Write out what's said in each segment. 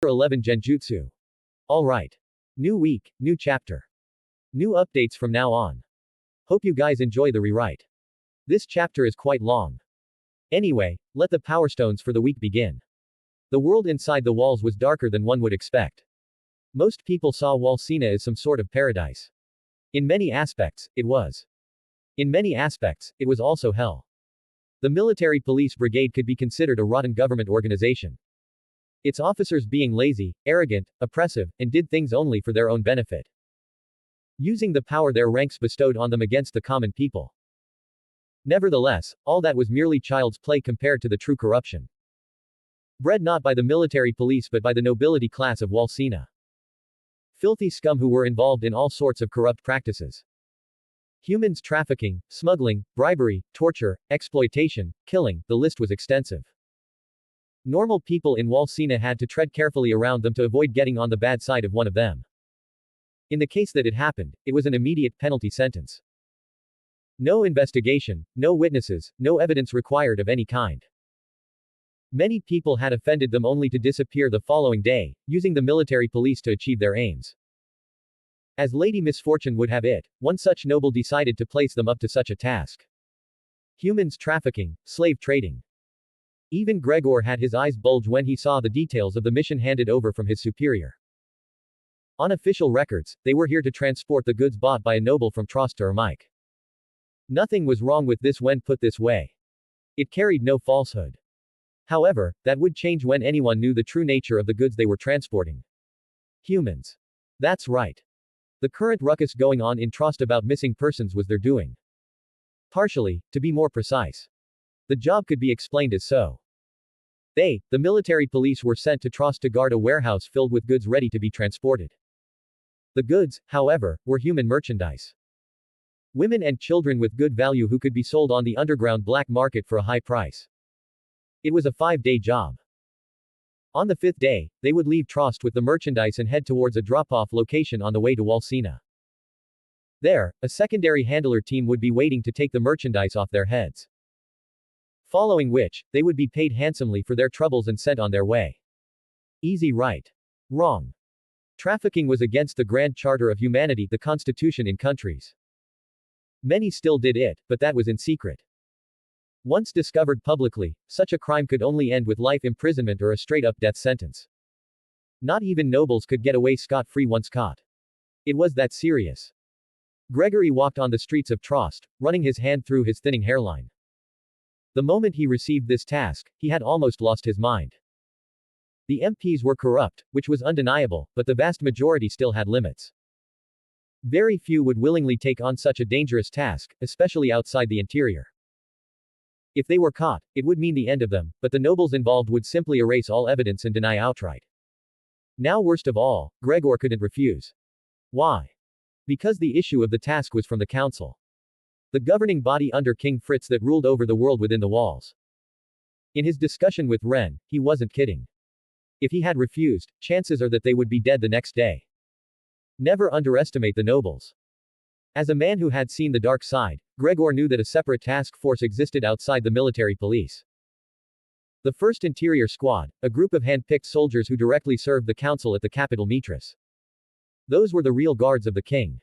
11 Genjutsu. Alright. New week, new chapter. New updates from now on. Hope you guys enjoy the rewrite. This chapter is quite long. Anyway, let the power stones for the week begin. The world inside the walls was darker than one would expect. Most people saw Walsina as some sort of paradise. In many aspects, it was. In many aspects, it was also hell. The military police brigade could be considered a rotten government organization. Its officers being lazy, arrogant, oppressive, and did things only for their own benefit. Using the power their ranks bestowed on them against the common people. Nevertheless, all that was merely child's play compared to the true corruption. Bred not by the military police but by the nobility class of Walsina. Filthy scum who were involved in all sorts of corrupt practices. Humans trafficking, smuggling, bribery, torture, exploitation, killing, the list was extensive. Normal people in Walsina had to tread carefully around them to avoid getting on the bad side of one of them. In the case that it happened, it was an immediate penalty sentence. No investigation, no witnesses, no evidence required of any kind. Many people had offended them only to disappear the following day, using the military police to achieve their aims. As Lady Misfortune would have it, one such noble decided to place them up to such a task. Humans trafficking, slave trading. Even Gregor had his eyes bulge when he saw the details of the mission handed over from his superior. On official records, they were here to transport the goods bought by a noble from Trost to Ermike. Nothing was wrong with this when put this way. It carried no falsehood. However, that would change when anyone knew the true nature of the goods they were transporting. Humans. That's right. The current ruckus going on in Trost about missing persons was their doing. Partially, to be more precise. The job could be explained as so. They, the military police, were sent to Trost to guard a warehouse filled with goods ready to be transported. The goods, however, were human merchandise. Women and children with good value who could be sold on the underground black market for a high price. It was a 5-day job. On the 5th day, they would leave Trost with the merchandise and head towards a drop-off location on the way to Walsina. There, a secondary handler team would be waiting to take the merchandise off their heads. Following which, they would be paid handsomely for their troubles and sent on their way. Easy right. Wrong. Trafficking was against the grand charter of humanity, the constitution in countries. Many still did it, but that was in secret. Once discovered publicly, such a crime could only end with life imprisonment or a straight-up death sentence. Not even nobles could get away scot-free once caught. It was that serious. Gregory walked on the streets of Trost, running his hand through his thinning hairline. The moment he received this task, he had almost lost his mind. The MPs were corrupt, which was undeniable, but the vast majority still had limits. Very few would willingly take on such a dangerous task, especially outside the interior. If they were caught, it would mean the end of them, but the nobles involved would simply erase all evidence and deny outright. Now worst of all, Gregor couldn't refuse. Why? Because the issue of the task was from the council. The governing body under King Fritz that ruled over the world within the walls. In his discussion with Ren, he wasn't kidding. If he had refused, chances are that they would be dead the next day. Never underestimate the nobles. As a man who had seen the dark side, Gregor knew that a separate task force existed outside the military police. The 1st Interior Squad, a group of hand-picked soldiers who directly served the council at the capital Mitras. Those were the real guards of the king.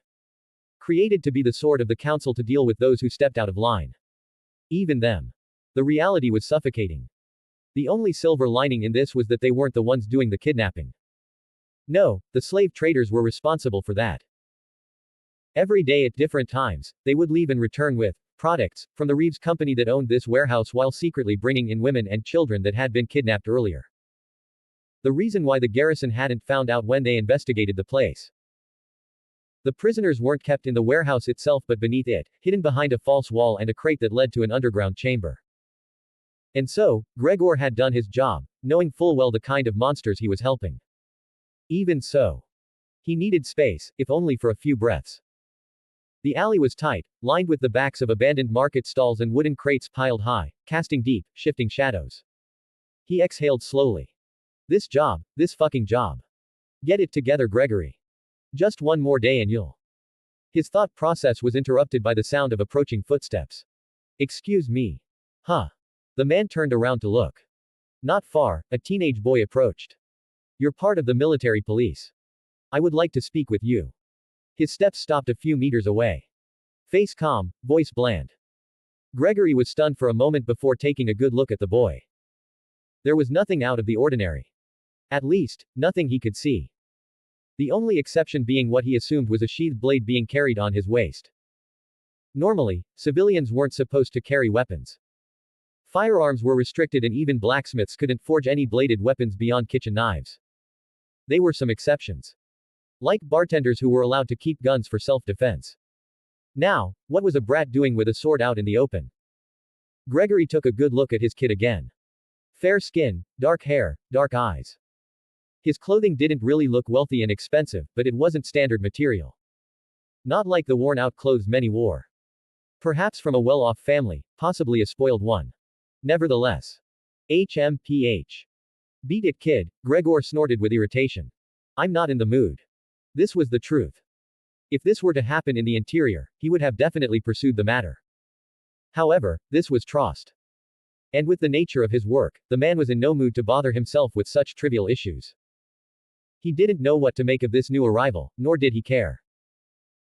Created to be the sword of the council to deal with those who stepped out of line. Even them. The reality was suffocating. The only silver lining in this was that they weren't the ones doing the kidnapping. No, the slave traders were responsible for that. Every day at different times, they would leave and return with products from the Reeves company that owned this warehouse while secretly bringing in women and children that had been kidnapped earlier. The reason why the garrison hadn't found out when they investigated the place. The prisoners weren't kept in the warehouse itself but beneath it, hidden behind a false wall and a crate that led to an underground chamber. And so, Gregor had done his job, knowing full well the kind of monsters he was helping. Even so, he needed space, if only for a few breaths. The alley was tight, lined with the backs of abandoned market stalls and wooden crates piled high, casting deep, shifting shadows. He exhaled slowly. This fucking job. Get it together, Gregory. Just one more day and you'll. His thought process was interrupted by the sound of approaching footsteps. Excuse me. Huh. The man turned around to look. Not far, a teenage boy approached. You're part of the military police. I would like to speak with you. His steps stopped a few meters away. Face calm, voice bland. Gregory was stunned for a moment before taking a good look at the boy. There was nothing out of the ordinary. At least, nothing he could see. The only exception being what he assumed was a sheathed blade being carried on his waist. Normally, civilians weren't supposed to carry weapons. Firearms were restricted and even blacksmiths couldn't forge any bladed weapons beyond kitchen knives. They were some exceptions. Like bartenders who were allowed to keep guns for self-defense. Now, what was a brat doing with a sword out in the open? Gregory took a good look at his kid again. Fair skin, dark hair, dark eyes. His clothing didn't really look wealthy and expensive, but it wasn't standard material. Not like the worn-out clothes many wore. Perhaps from a well-off family, possibly a spoiled one. Nevertheless. HMPH. Beat it, kid, Gregor snorted with irritation. I'm not in the mood. This was the truth. If this were to happen in the interior, he would have definitely pursued the matter. However, this was Trost. And with the nature of his work, the man was in no mood to bother himself with such trivial issues. He didn't know what to make of this new arrival, nor did he care.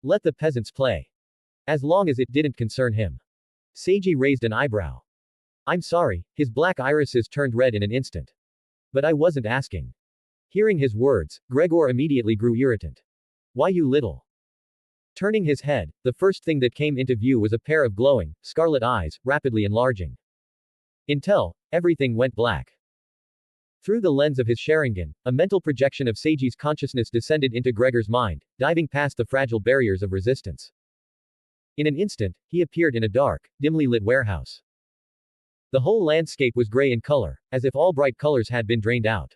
Let the peasants play. As long as it didn't concern him. Seiji raised an eyebrow. I'm sorry, his black irises turned red in an instant. But I wasn't asking. Hearing his words, Gregor immediately grew irritant. Why you little? Turning his head, the first thing that came into view was a pair of glowing, scarlet eyes, rapidly enlarging. Until, everything went black. Through the lens of his Sharingan, a mental projection of Seiji's consciousness descended into Gregor's mind, diving past the fragile barriers of resistance. In an instant, he appeared in a dark, dimly lit warehouse. The whole landscape was gray in color, as if all bright colors had been drained out.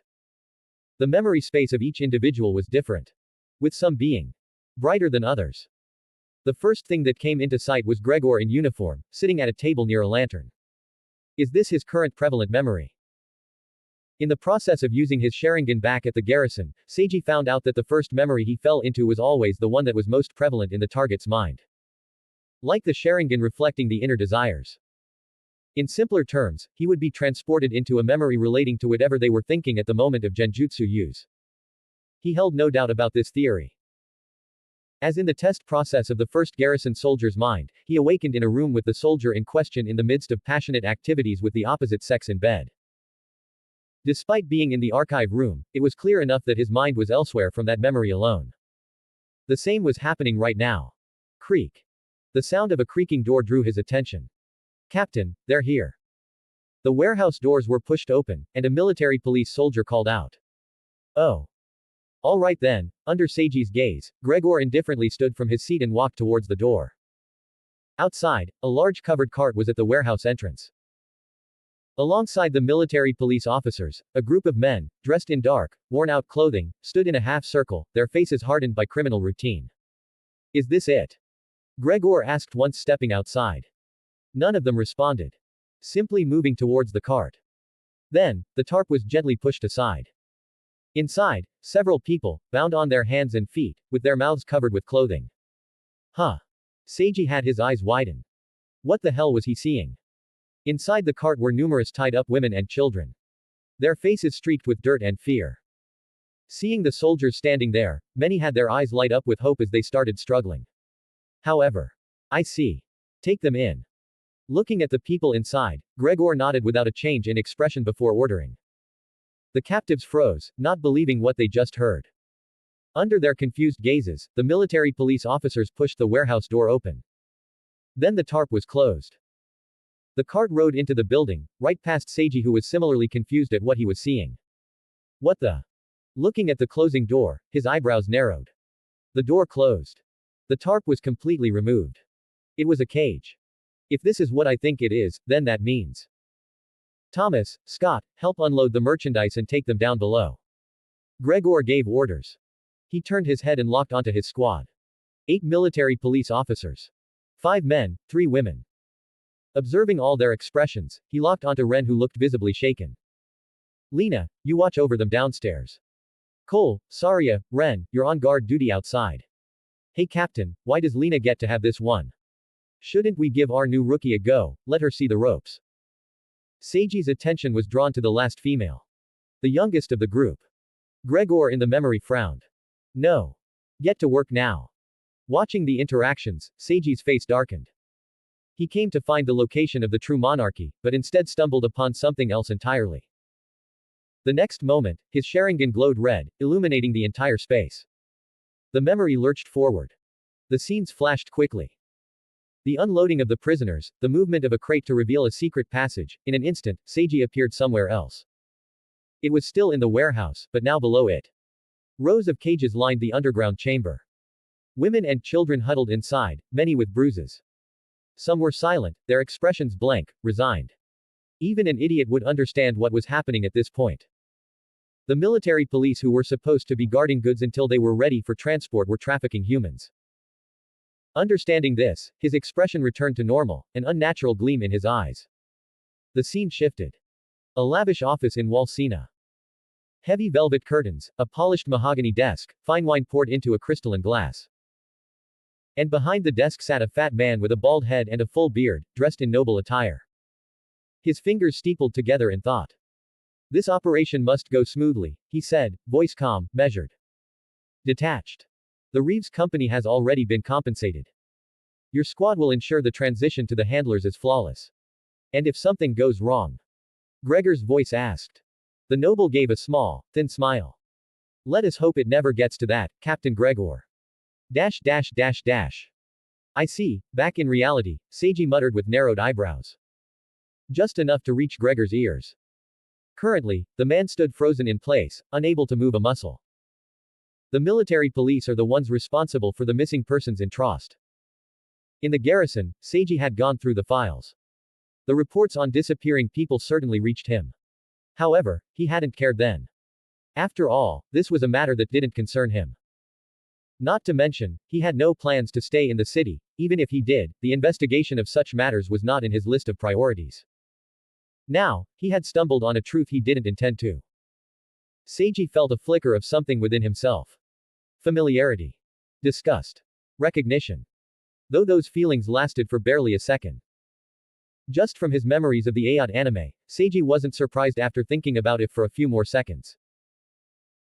The memory space of each individual was different, with some being brighter than others. The first thing that came into sight was Gregor in uniform, sitting at a table near a lantern. Is this his current prevalent memory? In the process of using his Sharingan back at the garrison, Seiji found out that the first memory he fell into was always the one that was most prevalent in the target's mind. Like the Sharingan reflecting the inner desires. In simpler terms, he would be transported into a memory relating to whatever they were thinking at the moment of genjutsu use. He held no doubt about this theory. As in the test process of the first garrison soldier's mind, he awakened in a room with the soldier in question in the midst of passionate activities with the opposite sex in bed. Despite being in the archive room, it was clear enough that his mind was elsewhere from that memory alone. The same was happening right now. Creak. The sound of a creaking door drew his attention. Captain, they're here. The warehouse doors were pushed open, and a military police soldier called out. Oh. All right then, under Seiji's gaze, Gregor indifferently stood from his seat and walked towards the door. Outside, a large covered cart was at the warehouse entrance. Alongside the military police officers, a group of men, dressed in dark, worn-out clothing, stood in a half-circle, their faces hardened by criminal routine. Is this it? Gregor asked once stepping outside. None of them responded. Simply moving towards the cart. Then, the tarp was gently pushed aside. Inside, several people, bound on their hands and feet, with their mouths covered with clothing. Huh. Seiji had his eyes widen. What the hell was he seeing? Inside the cart were numerous tied-up women and children. Their faces streaked with dirt and fear. Seeing the soldiers standing there, many had their eyes light up with hope as they started struggling. However. I see. Take them in. Looking at the people inside, Gregor nodded without a change in expression before ordering. The captives froze, not believing what they just heard. Under their confused gazes, the military police officers pushed the warehouse door open. Then the tarp was closed. The cart rode into the building, right past Seiji, who was similarly confused at what he was seeing. What the? Looking at the closing door, his eyebrows narrowed. The door closed. The tarp was completely removed. It was a cage. If this is what I think it is, then that means. Thomas, Scott, help unload the merchandise and take them down below. Gregor gave orders. He turned his head and locked onto his squad. 8 military police officers. 5 men, 3 women. Observing all their expressions, he locked onto Ren, who looked visibly shaken. Lena, you watch over them downstairs. Cole, Saria, Ren, you're on guard duty outside. Hey Captain, why does Lena get to have this one? Shouldn't we give our new rookie a go, let her see the ropes? Seiji's attention was drawn to the last female. The youngest of the group. Gregor in the memory frowned. No. Get to work now. Watching the interactions, Seiji's face darkened. He came to find the location of the true monarchy, but instead stumbled upon something else entirely. The next moment, his Sharingan glowed red, illuminating the entire space. The memory lurched forward. The scenes flashed quickly. The unloading of the prisoners, the movement of a crate to reveal a secret passage, in an instant, Seiji appeared somewhere else. It was still in the warehouse, but now below it. Rows of cages lined the underground chamber. Women and children huddled inside, many with bruises. Some were silent, their expressions blank, resigned. Even an idiot would understand what was happening at this point. The military police who were supposed to be guarding goods until they were ready for transport were trafficking humans. Understanding this, his expression returned to normal, an unnatural gleam in his eyes. The scene shifted. A lavish office in Walsina. Heavy velvet curtains, a polished mahogany desk, fine wine poured into a crystalline glass. And behind the desk sat a fat man with a bald head and a full beard, dressed in noble attire. His fingers steepled together in thought. This operation must go smoothly, he said, voice calm, measured. Detached. The Reeves company has already been compensated. Your squad will ensure the transition to the handlers is flawless. And if something goes wrong? Gregor's voice asked. The noble gave a small, thin smile. Let us hope it never gets to that, Captain Gregor. I see, back in reality, Seiji muttered with narrowed eyebrows. Just enough to reach Gregor's ears. Currently, the man stood frozen in place, unable to move a muscle. The military police are the ones responsible for the missing persons in Trost. In the garrison, Seiji had gone through the files. The reports on disappearing people certainly reached him. However, he hadn't cared then. After all, this was a matter that didn't concern him. Not to mention, he had no plans to stay in the city. Even if he did, the investigation of such matters was not in his list of priorities. Now, he had stumbled on a truth he didn't intend to. Seiji felt a flicker of something within himself. Familiarity. Disgust. Recognition. Though those feelings lasted for barely a second. Just from his memories of the Aod anime, Seiji wasn't surprised after thinking about it for a few more seconds.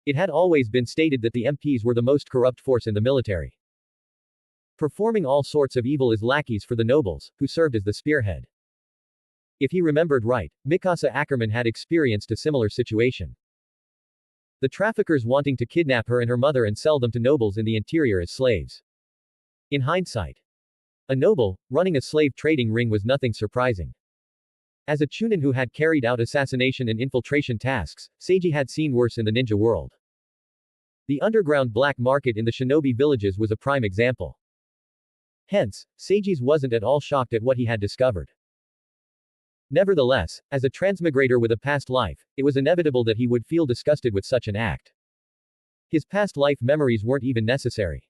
It had always been stated that the MPs were the most corrupt force in the military. Performing all sorts of evil as lackeys for the nobles, who served as the spearhead. If he remembered right, Mikasa Ackerman had experienced a similar situation. The traffickers wanting to kidnap her and her mother and sell them to nobles in the interior as slaves. In hindsight, a noble, running a slave trading ring was nothing surprising. As a Chunin who had carried out assassination and infiltration tasks, Seiji had seen worse in the ninja world. The underground black market in the shinobi villages was a prime example. Hence, Seiji's wasn't at all shocked at what he had discovered. Nevertheless, as a transmigrator with a past life, it was inevitable that he would feel disgusted with such an act. His past life memories weren't even necessary.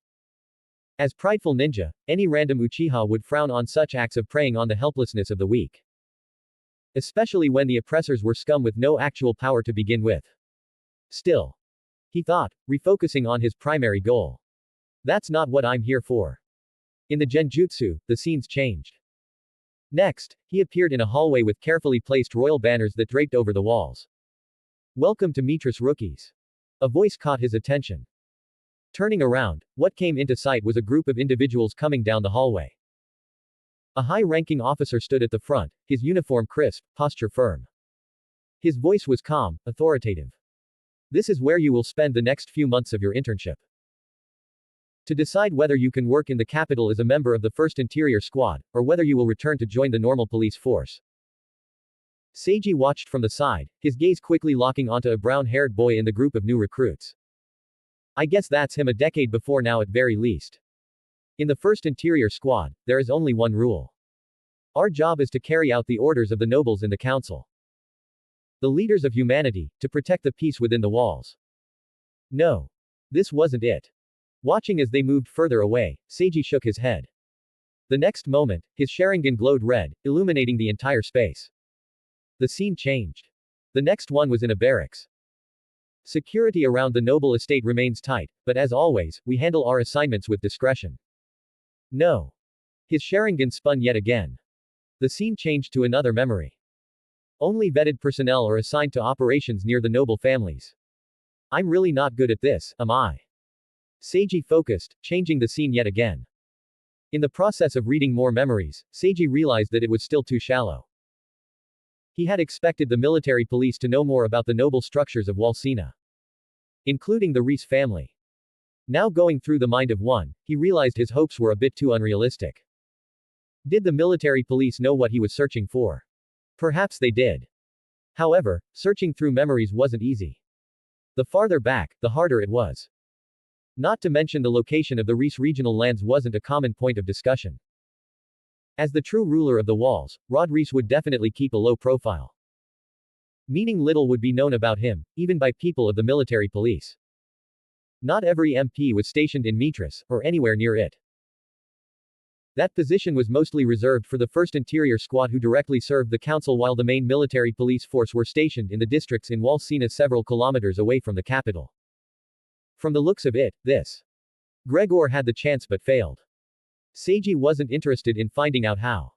As prideful ninja, any random Uchiha would frown on such acts of preying on the helplessness of the weak. Especially when the oppressors were scum with no actual power to begin with. Still, he thought, refocusing on his primary goal. That's not what I'm here for. In the genjutsu, the scenes changed. Next, he appeared in a hallway with carefully placed royal banners that draped over the walls. Welcome to Mitras Rookies. A voice caught his attention. Turning around, what came into sight was a group of individuals coming down the hallway. A high-ranking officer stood at the front, his uniform crisp, posture firm. His voice was calm, authoritative. This is where you will spend the next few months of your internship. To decide whether you can work in the capital as a member of the 1st Interior Squad, or whether you will return to join the normal police force. Seiji watched from the side, his gaze quickly locking onto a brown-haired boy in the group of new recruits. I guess that's him a decade before now at very least. In the 1st Interior Squad, there is only one rule. Our job is to carry out the orders of the nobles in the council. The leaders of humanity, to protect the peace within the walls. No. This wasn't it. Watching as they moved further away, Seiji shook his head. The next moment, his Sharingan glowed red, illuminating the entire space. The scene changed. The next one was in a barracks. Security around the noble estate remains tight, but as always, we handle our assignments with discretion. No. His Sharingan spun yet again. The scene changed to another memory. Only vetted personnel are assigned to operations near the noble families. I'm really not good at this, am I? Seiji focused, changing the scene yet again. In the process of reading more memories, Seiji realized that it was still too shallow. He had expected the military police to know more about the noble structures of Walsina, including the Reese family. Now going through the mind of one, he realized his hopes were a bit too unrealistic. Did the military police know what he was searching for? Perhaps they did. However, searching through memories wasn't easy. The farther back, the harder it was. Not to mention the location of the Reese regional lands wasn't a common point of discussion. As the true ruler of the walls, Rod Reese would definitely keep a low profile. Meaning little would be known about him, even by people of the military police. Not every MP was stationed in Mitras, or anywhere near it. That position was mostly reserved for the 1st Interior Squad who directly served the council while the main military police force were stationed in the districts in Walsina several kilometers away from the capital. From the looks of it, this Gregor had the chance but failed. Seiji wasn't interested in finding out how.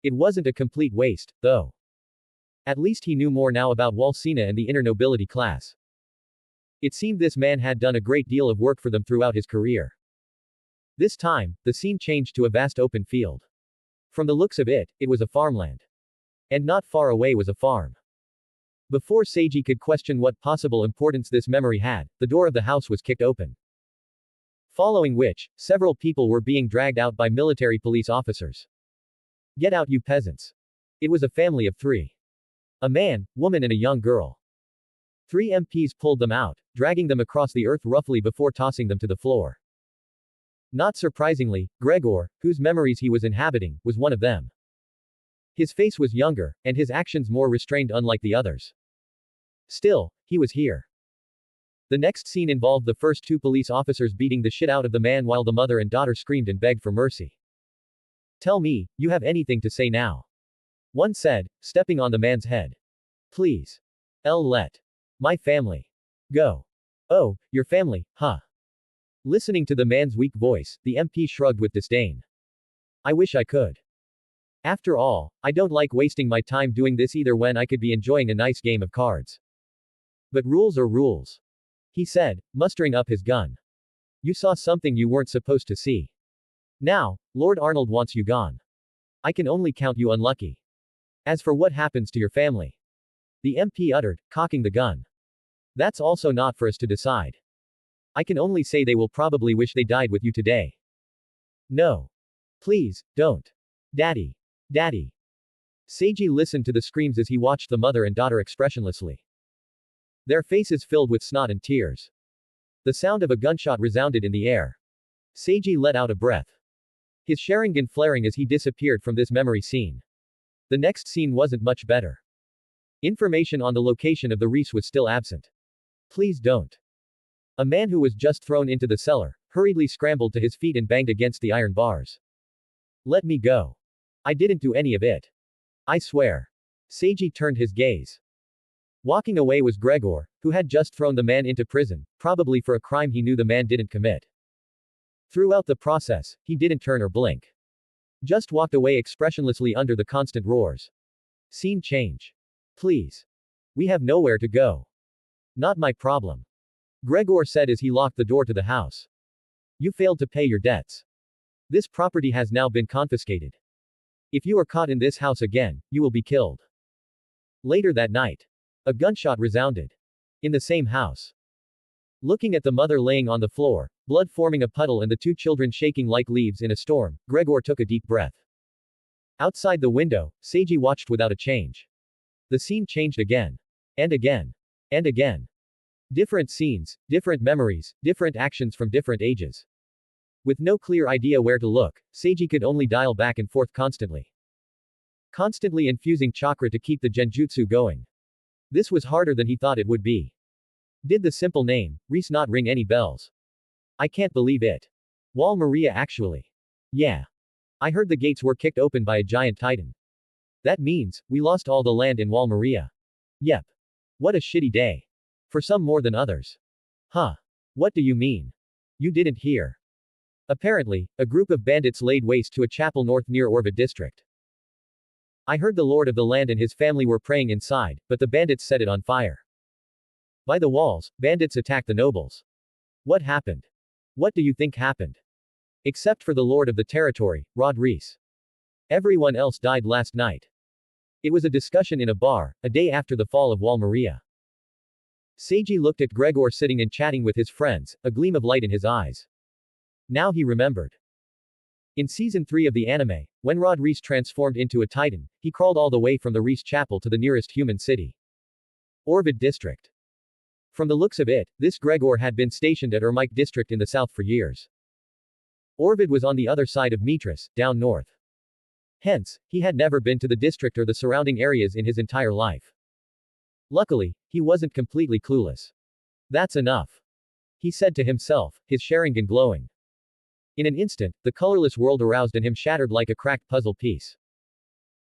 It wasn't a complete waste, though. At least he knew more now about Walsina and the inner nobility class. It seemed this man had done a great deal of work for them throughout his career. This time, the scene changed to a vast open field. From the looks of it, it was a farmland. And not far away was a farm. Before Seiji could question what possible importance this memory had, the door of the house was kicked open. Following which, several people were being dragged out by military police officers. Get out, you peasants. It was a family of 3. A man, woman and a young girl. 3 MPs pulled them out, dragging them across the earth roughly before tossing them to the floor. Not surprisingly, Gregor, whose memories he was inhabiting, was one of them. His face was younger, and his actions more restrained unlike the others. Still, he was here. The next scene involved the first 2 police officers beating the shit out of the man while the mother and daughter screamed and begged for mercy. Tell me, you have anything to say now? One said, stepping on the man's head. Please. Let my family go. Oh, your family, huh? Listening to the man's weak voice, the MP shrugged with disdain. I wish I could. After all, I don't like wasting my time doing this either when I could be enjoying a nice game of cards. But rules are rules. He said, mustering up his gun. You saw something you weren't supposed to see. Now, Lord Arnold wants you gone. I can only count you unlucky. As for what happens to your family, the MP uttered, cocking the gun. That's also not for us to decide. I can only say they will probably wish they died with you today. No. Please, don't. Daddy. Daddy. Seiji listened to the screams as he watched the mother and daughter expressionlessly. Their faces filled with snot and tears. The sound of a gunshot resounded in the air. Seiji let out a breath. His Sharingan flaring as he disappeared from this memory scene. The next scene wasn't much better. Information on the location of the Reese was still absent. Please don't. A man who was just thrown into the cellar, hurriedly scrambled to his feet and banged against the iron bars. Let me go. I didn't do any of it. I swear. Seiji turned his gaze. Walking away was Gregor, who had just thrown the man into prison, probably for a crime he knew the man didn't commit. Throughout the process, he didn't turn or blink. Just walked away expressionlessly under the constant roars. Scene change. Please. We have nowhere to go. Not my problem. Gregor said as he locked the door to the house. You failed to pay your debts. This property has now been confiscated. If you are caught in this house again, you will be killed. Later that night, a gunshot resounded. In the same house. Looking at the mother laying on the floor, blood forming a puddle and the 2 children shaking like leaves in a storm, Gregor took a deep breath. Outside the window, Seiji watched without a change. The scene changed again. And again. And again. Different scenes, different memories, different actions from different ages. With no clear idea where to look, Seiji could only dial back and forth constantly. Constantly infusing chakra to keep the genjutsu going. This was harder than he thought it would be. Did the simple name, Reese, not ring any bells? I can't believe it. Wal Maria actually. Yeah. I heard the gates were kicked open by a giant titan. That means, we lost all the land in Wal Maria. Yep. What a shitty day. For some more than others. Huh. What do you mean? You didn't hear. Apparently, a group of bandits laid waste to a chapel north near Orva district. I heard the lord of the land and his family were praying inside, but the bandits set it on fire. By the walls, bandits attacked the nobles. What happened? What do you think happened? Except for the lord of the territory, Rod Reese. Everyone else died last night. It was a discussion in a bar, a day after the fall of Wall Maria. Seiji looked at Gregor sitting and chatting with his friends, a gleam of light in his eyes. Now he remembered. In season 3 of the anime, when Rod Reese transformed into a Titan, he crawled all the way from the Reese Chapel to the nearest human city. Orvid District. From the looks of it, this Gregor had been stationed at Ermike District in the south for years. Orvid was on the other side of Mitras, down north. Hence, he had never been to the district or the surrounding areas in his entire life. Luckily, he wasn't completely clueless. That's enough, he said to himself, his Sharingan glowing. In an instant, the colorless world aroused in him shattered like a cracked puzzle piece.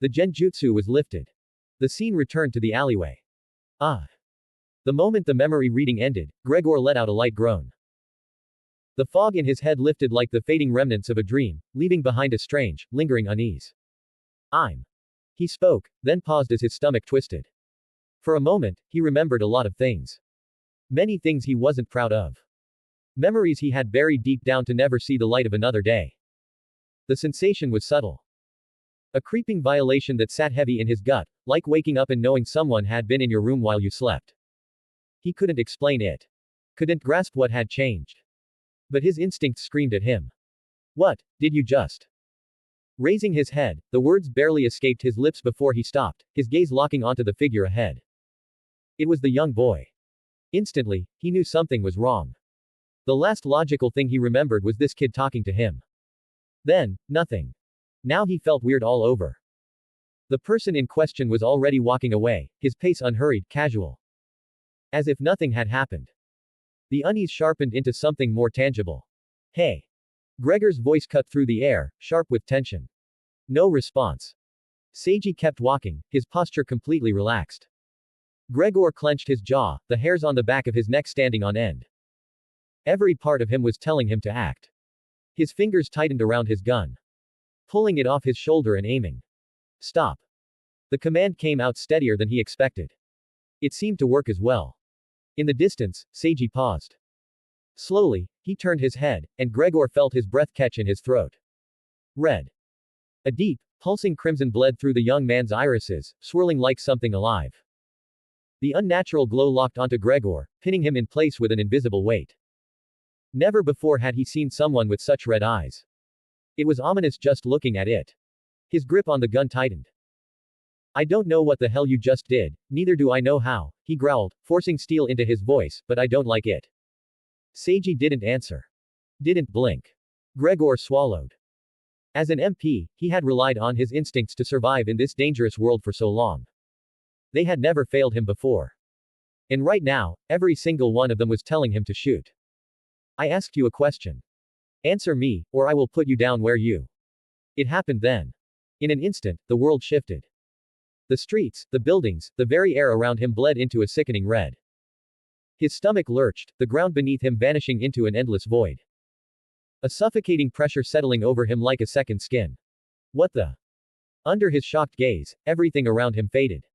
The genjutsu was lifted. The scene returned to the alleyway. Ah. The moment the memory reading ended, Gregor let out a light groan. The fog in his head lifted like the fading remnants of a dream, leaving behind a strange, lingering unease. He spoke, then paused as his stomach twisted. For a moment, he remembered a lot of things. Many things he wasn't proud of. Memories he had buried deep down to never see the light of another day. The sensation was subtle. A creeping violation that sat heavy in his gut, like waking up and knowing someone had been in your room while you slept. He couldn't explain it. Couldn't grasp what had changed. But his instincts screamed at him. What, did you just? Raising his head, the words barely escaped his lips before he stopped, his gaze locking onto the figure ahead. It was the young boy. Instantly, he knew something was wrong. The last logical thing he remembered was this kid talking to him. Then, nothing. Now he felt weird all over. The person in question was already walking away, his pace unhurried, casual. As if nothing had happened. The unease sharpened into something more tangible. Hey. Gregor's voice cut through the air, sharp with tension. No response. Seiji kept walking, his posture completely relaxed. Gregor clenched his jaw, the hairs on the back of his neck standing on end. Every part of him was telling him to act. His fingers tightened around his gun. Pulling it off his shoulder and aiming. Stop. The command came out steadier than he expected. It seemed to work as well. In the distance, Seiji paused. Slowly, he turned his head, and Gregor felt his breath catch in his throat. Red. A deep, pulsing crimson bled through the young man's irises, swirling like something alive. The unnatural glow locked onto Gregor, pinning him in place with an invisible weight. Never before had he seen someone with such red eyes. It was ominous just looking at it. His grip on the gun tightened. I don't know what the hell you just did, neither do I know how, he growled, forcing steel into his voice, but I don't like it. Seiji didn't answer. Didn't blink. Gregor swallowed. As an MP, he had relied on his instincts to survive in this dangerous world for so long. They had never failed him before. And right now, every single one of them was telling him to shoot. I asked you a question. Answer me, or I will put you down where you. It happened then. In an instant, the world shifted. The streets, the buildings, the very air around him bled into a sickening red. His stomach lurched, the ground beneath him vanishing into an endless void. A suffocating pressure settling over him like a second skin. What the? Under his shocked gaze, everything around him faded.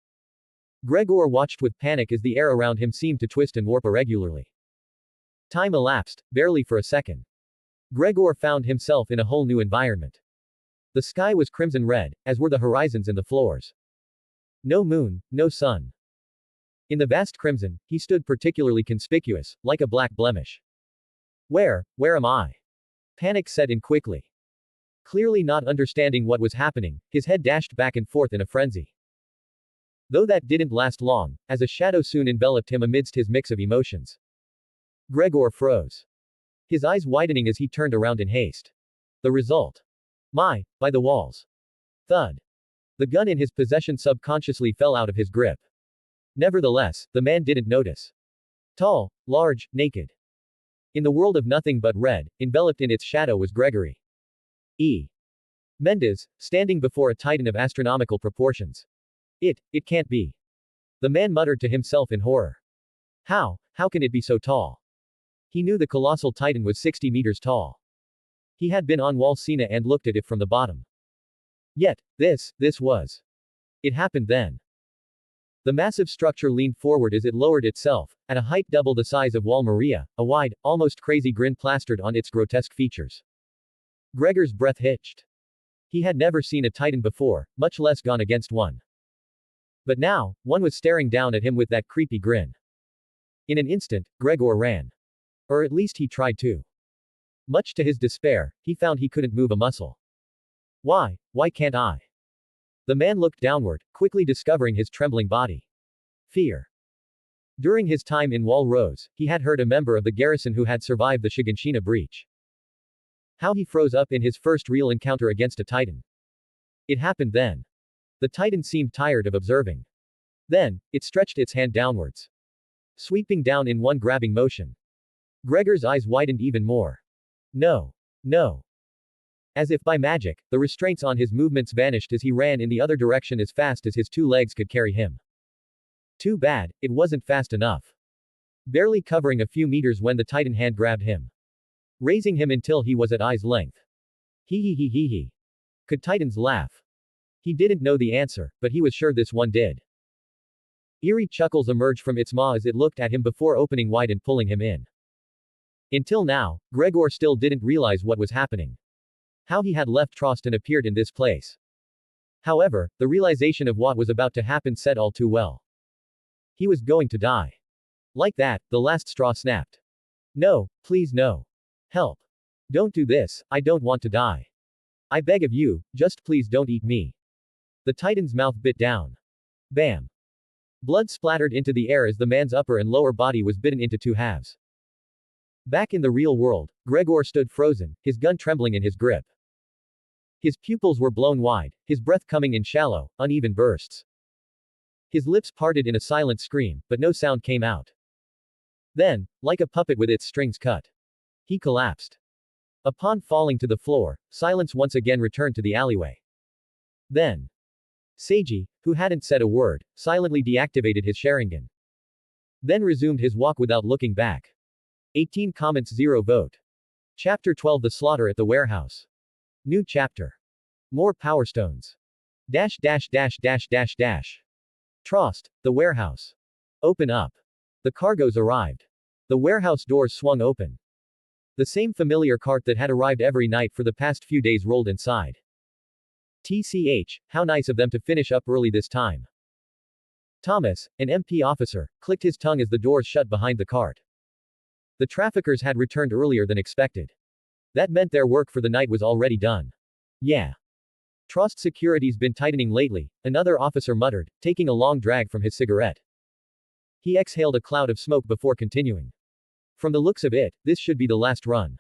Gregor watched with panic as the air around him seemed to twist and warp irregularly. Time elapsed, barely for a second. Gregor found himself in a whole new environment. The sky was crimson red, as were the horizons and the floors. No moon, no sun. In the vast crimson, he stood particularly conspicuous, like a black blemish. Where am I? Panic set in quickly. Clearly not understanding what was happening, his head dashed back and forth in a frenzy. Though that didn't last long, as a shadow soon enveloped him amidst his mix of emotions. Gregor froze. His eyes widening as he turned around in haste. The result. By the walls. Thud. The gun in his possession subconsciously fell out of his grip. Nevertheless, the man didn't notice. Tall, large, naked. In the world of nothing but red, enveloped in its shadow was Gregory E. Mendez, standing before a titan of astronomical proportions. It can't be. The man muttered to himself in horror. How can it be so tall? He knew the colossal titan was 60 meters tall. He had been on Wall Sina and looked at it from the bottom. Yet, this was. It happened then. The massive structure leaned forward as it lowered itself, at a height double the size of Wall Maria, a wide, almost crazy grin plastered on its grotesque features. Gregor's breath hitched. He had never seen a Titan before, much less gone against one. But now, one was staring down at him with that creepy grin. In an instant, Gregor ran. Or at least he tried to. Much to his despair, he found he couldn't move a muscle. Why can't I? The man looked downward, quickly discovering his trembling body. Fear. During his time in Wall Rose, he had heard a member of the garrison who had survived the Shiganshina breach. How he froze up in his first real encounter against a Titan. It happened then. The Titan seemed tired of observing. Then, it stretched its hand downwards. Sweeping down in one grabbing motion. Gregor's eyes widened even more. No. No. As if by magic, the restraints on his movements vanished as he ran in the other direction as fast as his two legs could carry him. Too bad, it wasn't fast enough. Barely covering a few meters when the Titan hand grabbed him. Raising him until he was at eye's length. Hee. Could Titans laugh? He didn't know the answer, but he was sure this one did. Eerie chuckles emerged from its maw as it looked at him before opening wide and pulling him in. Until now, Gregor still didn't realize what was happening. How he had left Trost and appeared in this place. However, the realization of what was about to happen said all too well. He was going to die. Like that, the last straw snapped. No, please no. Help. Don't do this, I don't want to die. I beg of you, just please don't eat me. The Titan's mouth bit down. Bam. Blood splattered into the air as the man's upper and lower body was bitten into two halves. Back in the real world, Gregor stood frozen, his gun trembling in his grip. His pupils were blown wide, his breath coming in shallow, uneven bursts. His lips parted in a silent scream, but no sound came out. Then, like a puppet with its strings cut, he collapsed. Upon falling to the floor, silence once again returned to the alleyway. Then, Seiji, who hadn't said a word, silently deactivated his Sharingan. Then resumed his walk without looking back. 18 comments 0 vote. Chapter 12 The Slaughter at the Warehouse. New chapter. More Power Stones. Trost, the warehouse. Open up. The cargoes arrived. The warehouse doors swung open. The same familiar cart that had arrived every night for the past few days rolled inside. TCH, how nice of them to finish up early this time. Thomas, an MP officer, clicked his tongue as the doors shut behind the cart. The traffickers had returned earlier than expected. That meant their work for the night was already done. Yeah. Trost security's been tightening lately, another officer muttered, taking a long drag from his cigarette. He exhaled a cloud of smoke before continuing. From the looks of it, this should be the last run.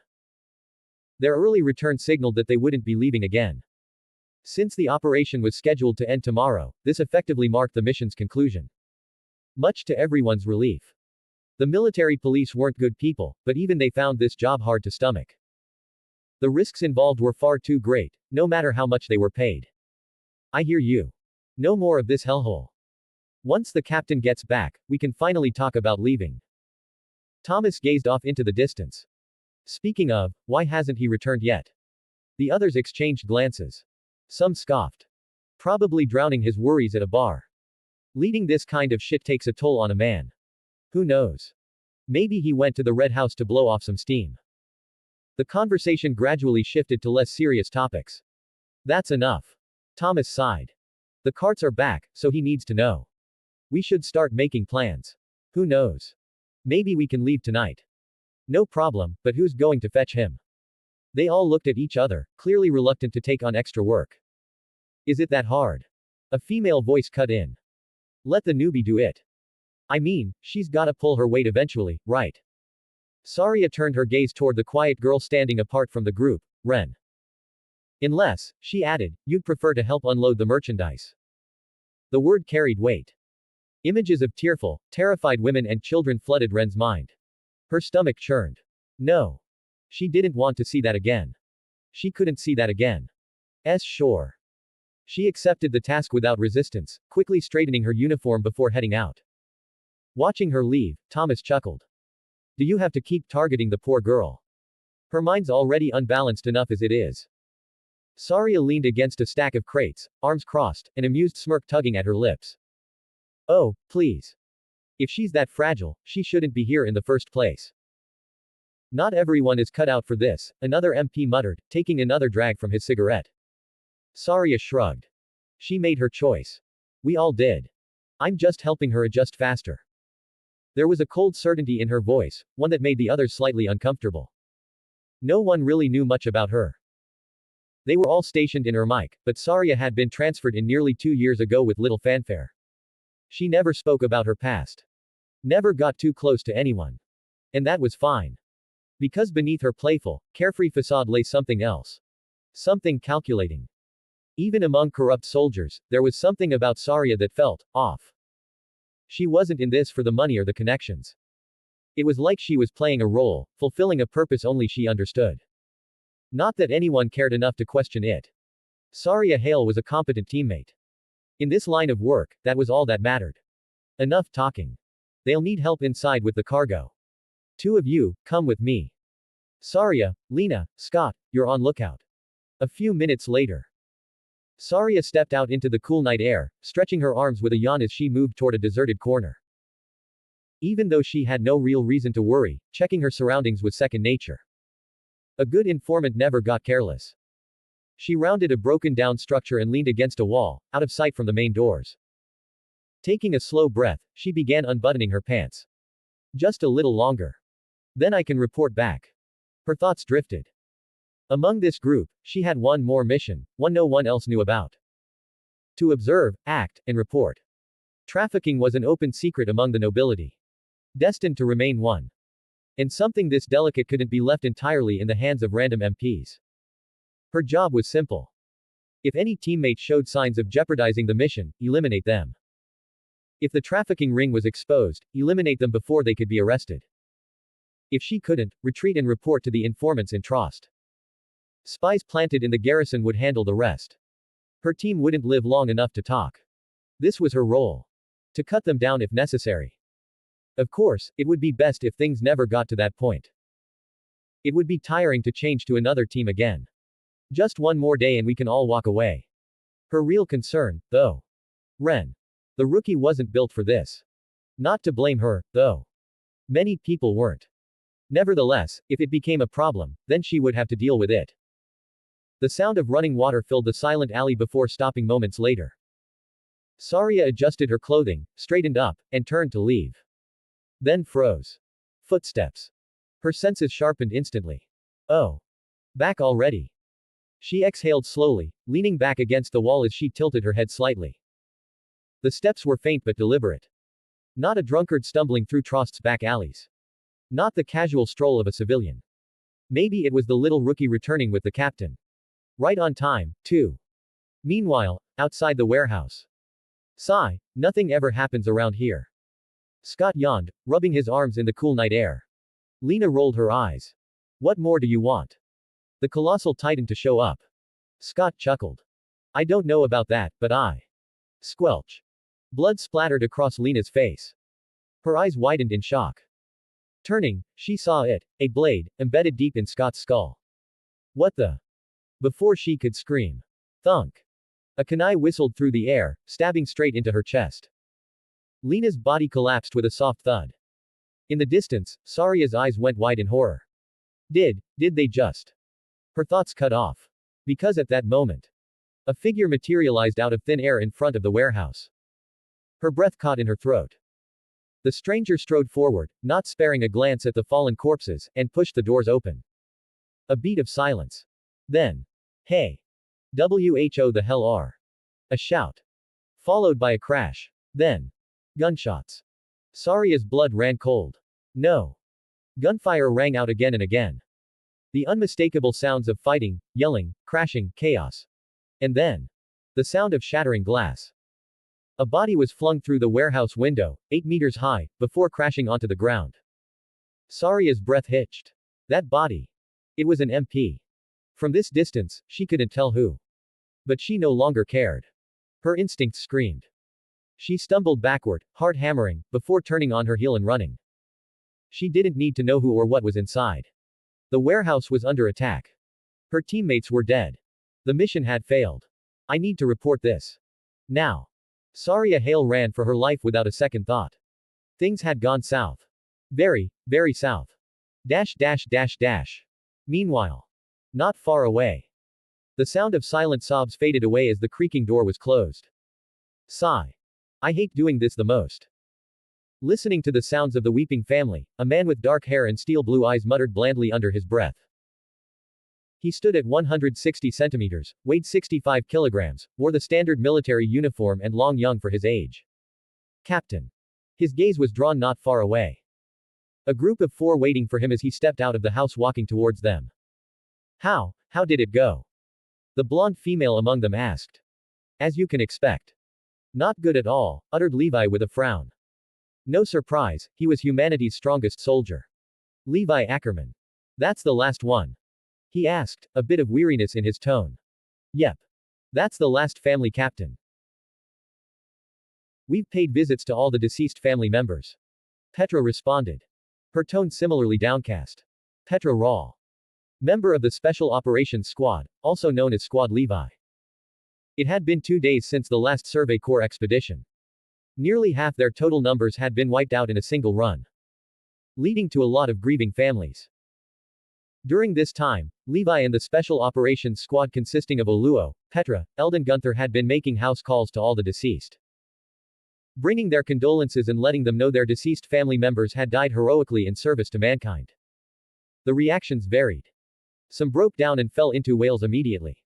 Their early return signaled that they wouldn't be leaving again. Since the operation was scheduled to end tomorrow, this effectively marked the mission's conclusion. Much to everyone's relief. The military police weren't good people, but even they found this job hard to stomach. The risks involved were far too great, no matter how much they were paid. I hear you. No more of this hellhole. Once the captain gets back, we can finally talk about leaving. Thomas gazed off into the distance. Speaking of, why hasn't he returned yet? The others exchanged glances. Some scoffed. Probably drowning his worries at a bar. Leading this kind of shit takes a toll on a man. Who knows? Maybe he went to the Red House to blow off some steam. The conversation gradually shifted to less serious topics. That's enough. Thomas sighed. The carts are back, so he needs to know. We should start making plans. Who knows? Maybe we can leave tonight. No problem, but who's going to fetch him? They all looked at each other, clearly reluctant to take on extra work. Is it that hard? A female voice cut in. Let the newbie do it. I mean, she's gotta pull her weight eventually, right? Saria turned her gaze toward the quiet girl standing apart from the group, Ren. Unless, she added, you'd prefer to help unload the merchandise. The word carried weight. Images of tearful, terrified women and children flooded Ren's mind. Her stomach churned. No. She didn't want to see that again. She couldn't see that again. Sure. She accepted the task without resistance, quickly straightening her uniform before heading out. Watching her leave, Thomas chuckled. Do you have to keep targeting the poor girl? Her mind's already unbalanced enough as it is. Saria leaned against a stack of crates, arms crossed, an amused smirk tugging at her lips. Oh, please. If she's that fragile, she shouldn't be here in the first place. Not everyone is cut out for this, another MP muttered, taking another drag from his cigarette. Saria shrugged. She made her choice. We all did. I'm just helping her adjust faster. There was a cold certainty in her voice, one that made the others slightly uncomfortable. No one really knew much about her. They were all stationed in Ermike, but Saria had been transferred in nearly 2 years ago with little fanfare. She never spoke about her past. Never got too close to anyone. And that was fine. Because beneath her playful, carefree facade lay something else. Something calculating. Even among corrupt soldiers, there was something about Saria that felt off. She wasn't in this for the money or the connections. It was like she was playing a role, fulfilling a purpose only she understood. Not that anyone cared enough to question it. Saria Hale was a competent teammate. In this line of work, that was all that mattered. Enough talking. They'll need help inside with the cargo. 2 of you, come with me. Saria, Lena, Scott, you're on lookout. A few minutes later. Saria stepped out into the cool night air, stretching her arms with a yawn as she moved toward a deserted corner. Even though she had no real reason to worry, checking her surroundings was second nature. A good informant never got careless. She rounded a broken-down structure and leaned against a wall, out of sight from the main doors. Taking a slow breath, she began unbuttoning her pants. Just a little longer. Then I can report back. Her thoughts drifted. Among this group, she had one more mission, one no one else knew about. To observe, act, and report. Trafficking was an open secret among the nobility. Destined to remain one. And something this delicate couldn't be left entirely in the hands of random MPs. Her job was simple. If any teammate showed signs of jeopardizing the mission, eliminate them. If the trafficking ring was exposed, eliminate them before they could be arrested. If she couldn't, retreat and report to the informants in Trost. Spies planted in the garrison would handle the rest. Her team wouldn't live long enough to talk. This was her role. To cut them down if necessary. Of course, it would be best if things never got to that point. It would be tiring to change to another team again. Just one more day and we can all walk away. Her real concern, though. Ren. The rookie wasn't built for this. Not to blame her, though. Many people weren't. Nevertheless, if it became a problem, then she would have to deal with it. The sound of running water filled the silent alley before stopping moments later. Saria adjusted her clothing, straightened up, and turned to leave. Then froze. Footsteps. Her senses sharpened instantly. Oh. Back already. She exhaled slowly, leaning back against the wall as she tilted her head slightly. The steps were faint but deliberate. Not a drunkard stumbling through Trost's back alleys. Not the casual stroll of a civilian. Maybe it was the little rookie returning with the captain. Right on time, too. Meanwhile, outside the warehouse. Sigh, nothing ever happens around here. Scott yawned, rubbing his arms in the cool night air. Lena rolled her eyes. What more do you want? The colossal titan to show up. Scott chuckled. I don't know about that, but I. Squelch. Blood splattered across Lena's face. Her eyes widened in shock. Turning, she saw it, a blade, embedded deep in Scott's skull. What the? Before she could scream. Thunk. A kunai whistled through the air, stabbing straight into her chest. Lena's body collapsed with a soft thud. In the distance, Saria's eyes went wide in horror. Did they just? Her thoughts cut off. Because at that moment, a figure materialized out of thin air in front of the warehouse. Her breath caught in her throat. The stranger strode forward, not sparing a glance at the fallen corpses, and pushed the doors open. A beat of silence. Then. Hey. Who the hell are? A shout. Followed by a crash. Then. Gunshots. Saria's blood ran cold. No. Gunfire rang out again and again. The unmistakable sounds of fighting, yelling, crashing, chaos. And then. The sound of shattering glass. A body was flung through the warehouse window, 8 meters high, before crashing onto the ground. Saria's breath hitched. That body. It was an MP. From this distance, she couldn't tell who. But she no longer cared. Her instincts screamed. She stumbled backward, heart hammering, before turning on her heel and running. She didn't need to know who or what was inside. The warehouse was under attack. Her teammates were dead. The mission had failed. I need to report this. Now. Saria Hale ran for her life without a second thought. Things had gone south. Very, very south. Dash dash dash dash. Meanwhile. Not far away. The sound of silent sobs faded away as the creaking door was closed. Sigh. I hate doing this the most. Listening to the sounds of the weeping family, a man with dark hair and steel blue eyes muttered blandly under his breath. He stood at 160 centimeters, weighed 65 kilograms, wore the standard military uniform and long young for his age. Captain. His gaze was drawn not far away. A group of 4 waiting for him as he stepped out of the house walking towards them. How did it go? The blonde female among them asked. As you can expect. Not good at all, uttered Levi with a frown. No surprise, he was humanity's strongest soldier. Levi Ackerman. That's the last one? He asked, a bit of weariness in his tone. Yep. That's the last family captain. We've paid visits to all the deceased family members. Petra responded. Her tone similarly downcast. Petra Rawl. Member of the Special Operations Squad, also known as Squad Levi. It had been 2 days since the last Survey Corps expedition. Nearly half their total numbers had been wiped out in a single run. Leading to a lot of grieving families. During this time, Levi and the Special Operations Squad consisting of Oluo, Petra, Eldon Gunther had been making house calls to all the deceased. Bringing their condolences and letting them know their deceased family members had died heroically in service to mankind. The reactions varied. Some broke down and fell into wails immediately.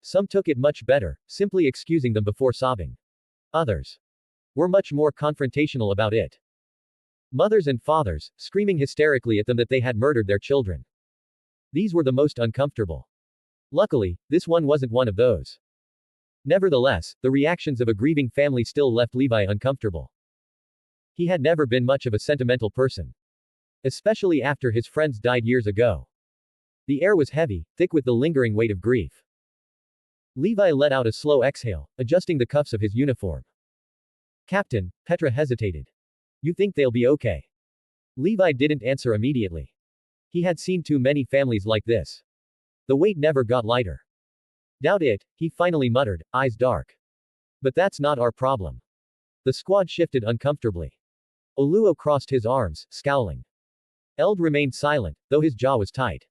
Some took it much better, simply excusing them before sobbing. Others were much more confrontational about it. Mothers and fathers, screaming hysterically at them that they had murdered their children. These were the most uncomfortable. Luckily, this one wasn't one of those. Nevertheless, the reactions of a grieving family still left Levi uncomfortable. He had never been much of a sentimental person. Especially after his friends died years ago. The air was heavy, thick with the lingering weight of grief. Levi let out a slow exhale, adjusting the cuffs of his uniform. Captain, Petra hesitated. You think they'll be okay? Levi didn't answer immediately. He had seen too many families like this. The weight never got lighter. Doubt it, he finally muttered, eyes dark. But that's not our problem. The squad shifted uncomfortably. Oluo crossed his arms, scowling. Eld remained silent, though his jaw was tight.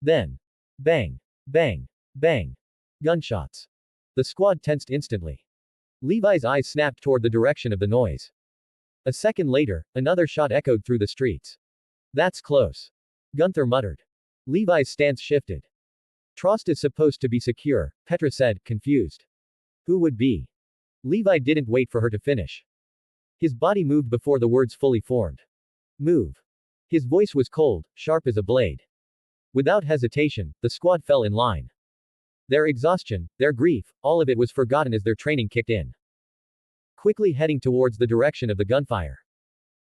Then. Bang. Bang. Bang. Gunshots. The squad tensed instantly. Levi's eyes snapped toward the direction of the noise. A second later, another shot echoed through the streets. That's close. Gunther muttered. Levi's stance shifted. Trost is supposed to be secure, Petra said, confused. Who would be? Levi didn't wait for her to finish. His body moved before the words fully formed. Move. His voice was cold, sharp as a blade. Without hesitation, the squad fell in line. Their exhaustion, their grief, all of it was forgotten as their training kicked in. Quickly heading towards the direction of the gunfire.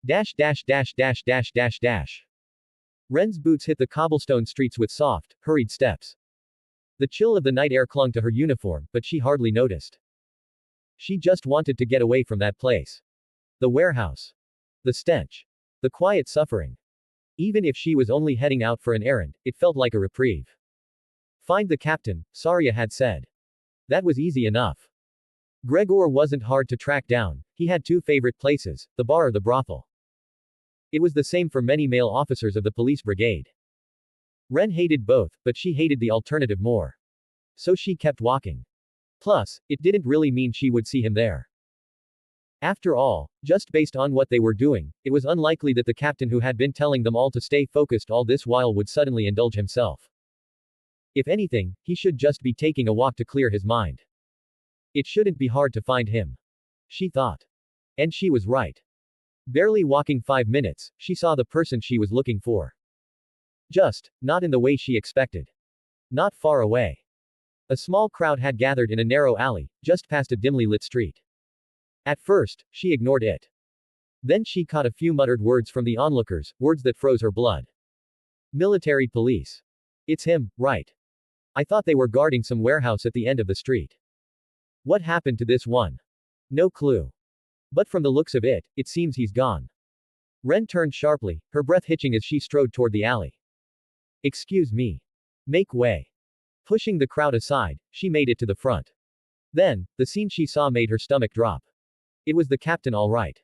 Dash dash dash dash dash dash dash. Ren's boots hit the cobblestone streets with soft, hurried steps. The chill of the night air clung to her uniform, but she hardly noticed. She just wanted to get away from that place. The warehouse. The stench. The quiet suffering. Even if she was only heading out for an errand, it felt like a reprieve. Find the captain, Saria had said. That was easy enough. Gregor wasn't hard to track down, he had 2 favorite places, the bar or the brothel. It was the same for many male officers of the police brigade. Ren hated both, but she hated the alternative more. So she kept walking. Plus, it didn't really mean she would see him there. After all, just based on what they were doing, it was unlikely that the captain who had been telling them all to stay focused all this while would suddenly indulge himself. If anything, he should just be taking a walk to clear his mind. It shouldn't be hard to find him. She thought. And she was right. Barely walking 5 minutes, she saw the person she was looking for. Just, not in the way she expected. Not far away. A small crowd had gathered in a narrow alley, just past a dimly lit street. At first, she ignored it. Then she caught a few muttered words from the onlookers, words that froze her blood. Military police. It's him, right? I thought they were guarding some warehouse at the end of the street. What happened to this one? No clue. But from the looks of it, it seems he's gone. Ren turned sharply, her breath hitching as she strode toward the alley. Excuse me. Make way. Pushing the crowd aside, she made it to the front. Then, the scene she saw made her stomach drop. It was the captain all right.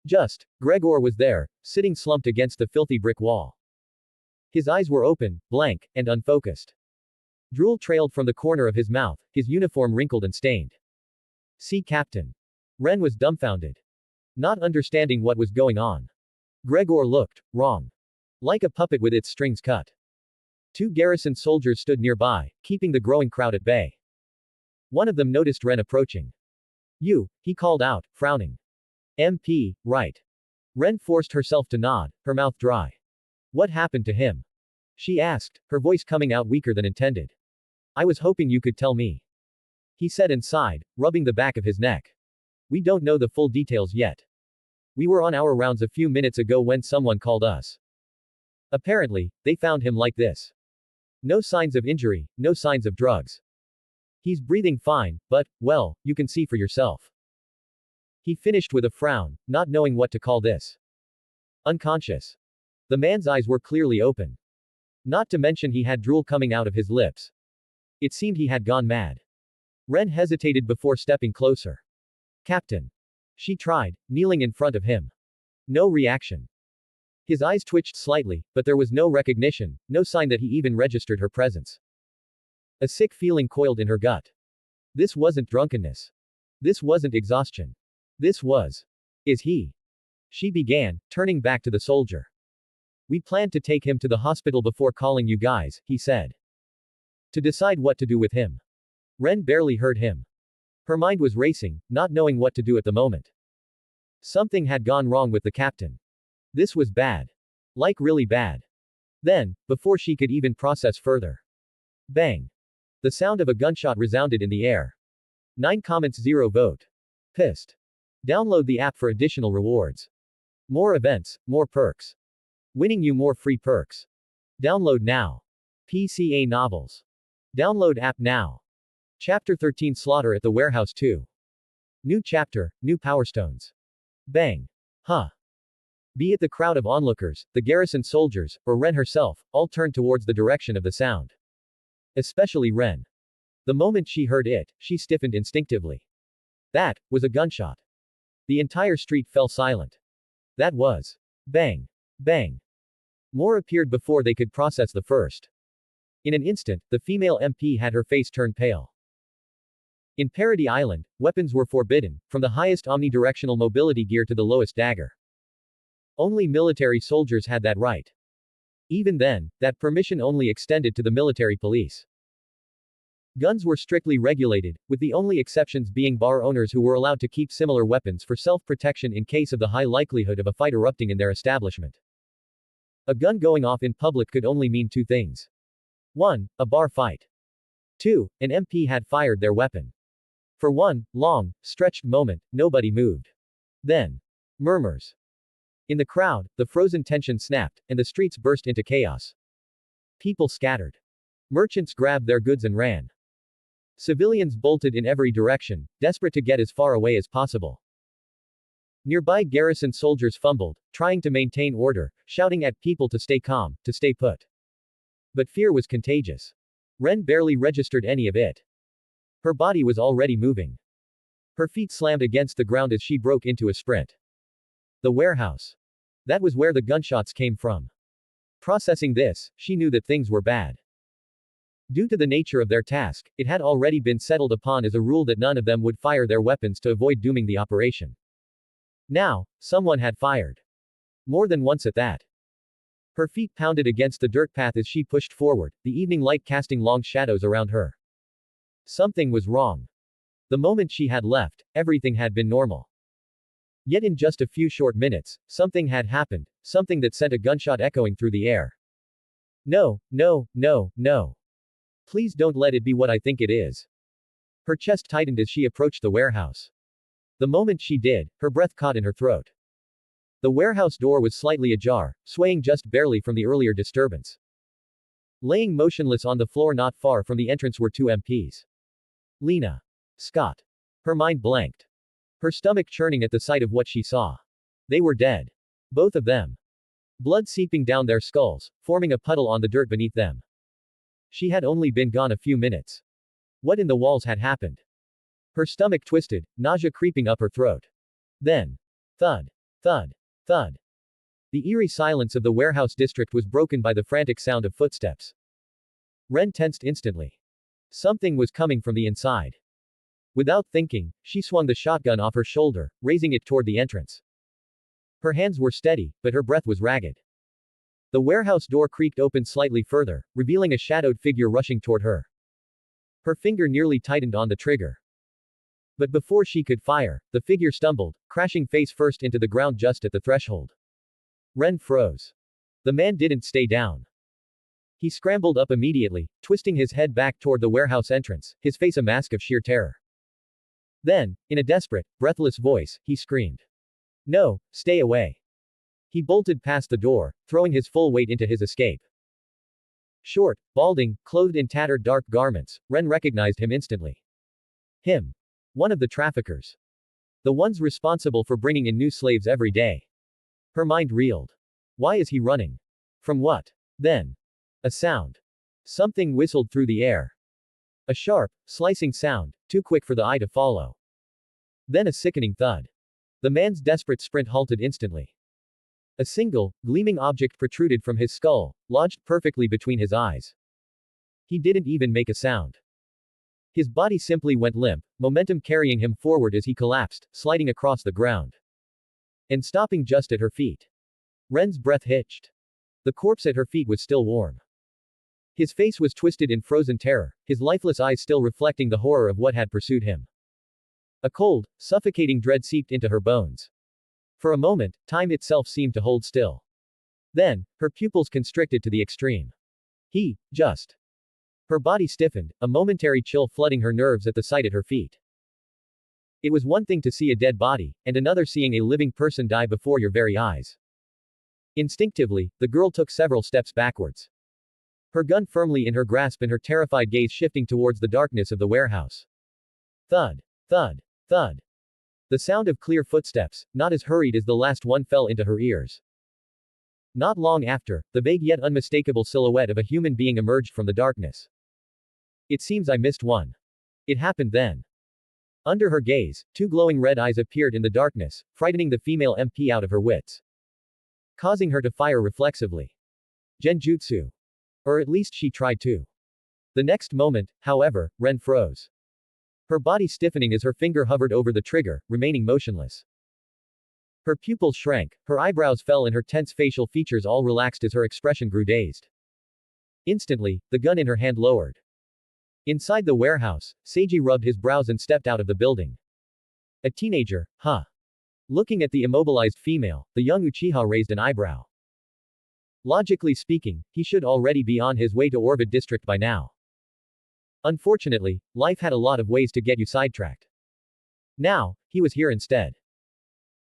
Just, Gregor was there, sitting slumped against the filthy brick wall. His eyes were open, blank, and unfocused. Drool trailed from the corner of his mouth, his uniform wrinkled and stained. See Captain. Ren was dumbfounded. Not understanding what was going on. Gregor looked wrong. Like a puppet with its strings cut. Two garrison soldiers stood nearby, keeping the growing crowd at bay. One of them noticed Ren approaching. You, he called out, frowning. MP, right. Ren forced herself to nod, her mouth dry. What happened to him? She asked, her voice coming out weaker than intended. I was hoping you could tell me. He said and sighed, rubbing the back of his neck. We don't know the full details yet. We were on our rounds a few minutes ago when someone called us. Apparently, they found him like this. No signs of injury, no signs of drugs. He's breathing fine, but, well, you can see for yourself. He finished with a frown, not knowing what to call this. Unconscious. The man's eyes were clearly open. Not to mention he had drool coming out of his lips. It seemed he had gone mad. Ren hesitated before stepping closer. Captain. She tried, kneeling in front of him. No reaction. His eyes twitched slightly, but there was no recognition, no sign that he even registered her presence. A sick feeling coiled in her gut. This wasn't drunkenness. This wasn't exhaustion. This was. Is he? She began, turning back to the soldier. We planned to take him to the hospital before calling you guys, he said. To decide what to do with him. Ren barely heard him. Her mind was racing, not knowing what to do at the moment. Something had gone wrong with the captain. This was bad. Like really bad. Then, before she could even process further. Bang. The sound of a gunshot resounded in the air. 9 comments 0 vote. Pissed. Download the app for additional rewards. More events, more perks. Winning you more free perks. Download now. PcaNovels. Download app now. Chapter 13 Slaughter at the Warehouse 2. New chapter, new Power Stones. Bang. Huh. Be it the crowd of onlookers, the garrison soldiers, or Ren herself, all turned towards the direction of the sound. Especially Ren. The moment she heard it, she stiffened instinctively. That was a gunshot. The entire street fell silent. That was. Bang. Bang. More appeared before they could process the first. In an instant, the female MP had her face turned pale. In Parody Island, weapons were forbidden, from the highest omnidirectional mobility gear to the lowest dagger. Only military soldiers had that right. Even then, that permission only extended to the military police. Guns were strictly regulated, with the only exceptions being bar owners who were allowed to keep similar weapons for self-protection in case of the high likelihood of a fight erupting in their establishment. A gun going off in public could only mean 2 things. 1. A bar fight. 2. An MP had fired their weapon. For one long, stretched moment, nobody moved. Then. Murmurs. In the crowd, the frozen tension snapped, and the streets burst into chaos. People scattered. Merchants grabbed their goods and ran. Civilians bolted in every direction, desperate to get as far away as possible. Nearby garrison soldiers fumbled, trying to maintain order, shouting at people to stay calm, to stay put. But fear was contagious. Ren barely registered any of it. Her body was already moving. Her feet slammed against the ground as she broke into a sprint. The warehouse. That was where the gunshots came from. Processing this, she knew that things were bad. Due to the nature of their task, it had already been settled upon as a rule that none of them would fire their weapons to avoid dooming the operation. Now, someone had fired. More than once at that. Her feet pounded against the dirt path as she pushed forward, the evening light casting long shadows around her. Something was wrong. The moment she had left, everything had been normal. Yet in just a few short minutes, something had happened, something that sent a gunshot echoing through the air. No, no, no, no. Please don't let it be what I think it is. Her chest tightened as she approached the warehouse. The moment she did, her breath caught in her throat. The warehouse door was slightly ajar, swaying just barely from the earlier disturbance. Laying motionless on the floor not far from the entrance were 2 MPs. Lena. Scott. Her mind blanked. Her stomach churning at the sight of what she saw. They were dead. Both of them. Blood seeping down their skulls, forming a puddle on the dirt beneath them. She had only been gone a few minutes. What in the walls had happened? Her stomach twisted, nausea creeping up her throat. Then. Thud. Thud. Thud. The eerie silence of the warehouse district was broken by the frantic sound of footsteps. Ren tensed instantly. Something was coming from the inside. Without thinking, she swung the shotgun off her shoulder, raising it toward the entrance. Her hands were steady, but her breath was ragged. The warehouse door creaked open slightly further, revealing a shadowed figure rushing toward her. Her finger nearly tightened on the trigger. But before she could fire, the figure stumbled, crashing face first into the ground just at the threshold. Ren froze. The man didn't stay down. He scrambled up immediately, twisting his head back toward the warehouse entrance, his face a mask of sheer terror. Then, in a desperate, breathless voice, he screamed. No, stay away. He bolted past the door, throwing his full weight into his escape. Short, balding, clothed in tattered dark garments, Ren recognized him instantly. Him. One of the traffickers. The ones responsible for bringing in new slaves every day. Her mind reeled. Why is he running? From what? Then. A sound. Something whistled through the air. A sharp, slicing sound, too quick for the eye to follow. Then a sickening thud. The man's desperate sprint halted instantly. A single, gleaming object protruded from his skull, lodged perfectly between his eyes. He didn't even make a sound. His body simply went limp, momentum carrying him forward as he collapsed, sliding across the ground. And stopping just at her feet. Ren's breath hitched. The corpse at her feet was still warm. His face was twisted in frozen terror, his lifeless eyes still reflecting the horror of what had pursued him. A cold, suffocating dread seeped into her bones. For a moment, time itself seemed to hold still. Then, her pupils constricted to the extreme. Just. Her body stiffened, a momentary chill flooding her nerves at the sight at her feet. It was one thing to see a dead body, and another seeing a living person die before your very eyes. Instinctively, the girl took several steps backwards. Her gun firmly in her grasp and her terrified gaze shifting towards the darkness of the warehouse. Thud. Thud. Thud. The sound of clear footsteps, not as hurried as the last one, fell into her ears. Not long after, the vague yet unmistakable silhouette of a human being emerged from the darkness. It seems I missed one. It happened then. Under her gaze, two glowing red eyes appeared in the darkness, frightening the female MP out of her wits. Causing her to fire reflexively. Genjutsu. Or at least she tried to. The next moment, however, Ren froze. Her body stiffening as her finger hovered over the trigger, remaining motionless. Her pupils shrank, her eyebrows fell and her tense facial features all relaxed as her expression grew dazed. Instantly, the gun in her hand lowered. Inside the warehouse, Seiji rubbed his brows and stepped out of the building. A teenager, huh? Looking at the immobilized female, the young Uchiha raised an eyebrow. Logically speaking, he should already be on his way to Orbit District by now. Unfortunately, life had a lot of ways to get you sidetracked. Now, he was here instead.